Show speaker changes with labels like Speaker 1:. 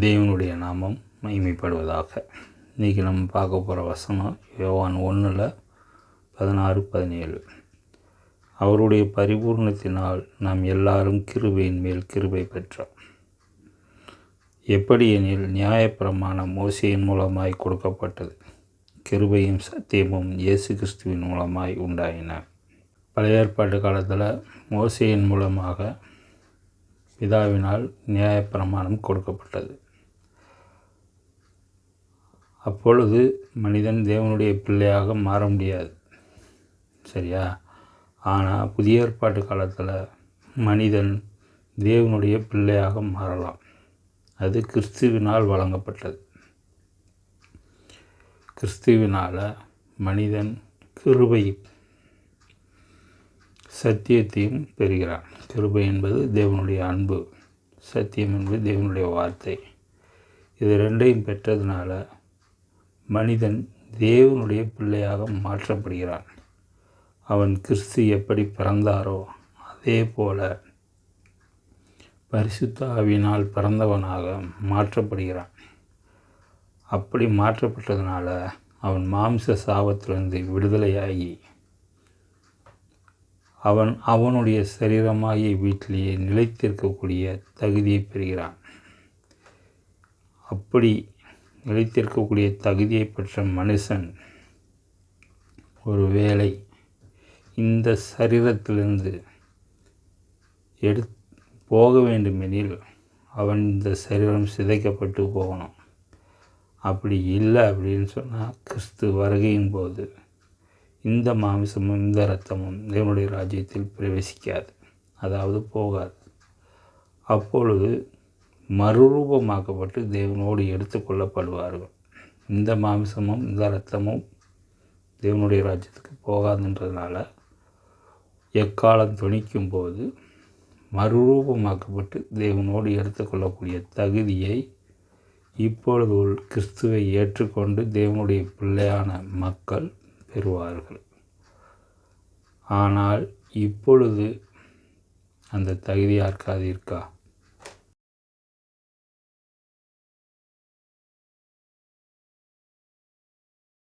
Speaker 1: தேவனுடைய நாமம் மகிமைப்படுவதாக. இன்றைக்கி நம்ம பார்க்க போகிற வசனம் யோவான் 1:16-17. அவருடைய பரிபூர்ணத்தினால் நாம் எல்லாரும் கிருபையின் மேல் கிருபை பெற்றோம். எப்படியெனில் நியாயப்பிரமாணம் மோசேயின் மூலமாய் கொடுக்கப்பட்டது, கிருபையும் சத்தியமும் இயேசு கிறிஸ்துவின் மூலமாய் உண்டாயின. பழைய ஏற்பாட்டு காலத்தில் மோசேயின் மூலமாக பிதாவினால் நியாயப்பிரமாணம் கொடுக்கப்பட்டது. அப்பொழுது மனிதன் தேவனுடைய பிள்ளையாக மாற முடியாது, சரியா? ஆனால் புதிய ஏற்பாட்டு காலத்தில் மனிதன் தேவனுடைய பிள்ளையாக மாறலாம். அது கிறிஸ்துவினால் வழங்கப்பட்டது. கிறிஸ்துவினால் மனிதன் கிருபை சத்தியத்தையும் பெறுகிறான். கிருபை என்பது தேவனுடைய அன்பு, சத்தியம் என்பது தேவனுடைய வார்த்தை. இது ரெண்டையும் பெற்றதுனால மனிதன் தேவனுடைய பிள்ளையாக மாற்றப்படுகிறான். அவன் கிறிஸ்து எப்படி பிறந்தாரோ அதே போல பரிசுத்த ஆவியினால் பிறந்தவனாக மாற்றப்படுகிறான். அப்படி மாற்றப்பட்டதுனால அவன் மாம்ச சாபத்திலிருந்து விடுதலையாகி அவனுடைய சரீரமாகிய வீட்டிலேயே நிலைத்திருக்கக்கூடிய தகுதியை பெறுகிறான். அப்படி நிலைத்திருக்கக்கூடிய தகுதியை பெற்ற மனுஷன் ஒருவேளை இந்த சரீரத்திலிருந்து போக வேண்டுமெனில் அவன் இந்த சரீரம் சிதைக்கப்பட்டு போகணும். அப்படி இல்லை அப்படின்னு சொன்னால் கிறிஸ்து வருகையின் போது இந்த மாமிசமும் இந்த இரத்தமும் தேவனுடைய ராஜ்யத்தில் பிரவேசிக்காது, அதாவது போகாது. அப்பொழுது மறுரூபமாக்கப்பட்டு தேவனோடு எடுத்துக்கொள்ளப்படுவார்கள். இந்த மாமிசமும் இந்த இரத்தமும் தேவனுடைய ராஜ்யத்துக்கு போகாதுன்றதுனால எக்காலம் துணிக்கும் போது மறுரூபமாக்கப்பட்டு தேவனோடு எடுத்துக்கொள்ளக்கூடிய தகுதியை இப்பொழுது கிறிஸ்துவை ஏற்றுக்கொண்டு தேவனுடைய பிள்ளையான மக்கள் பெறுவார்கள். ஆனால் இப்பொழுது அந்த தகுதி யாருக்காது இருக்கா?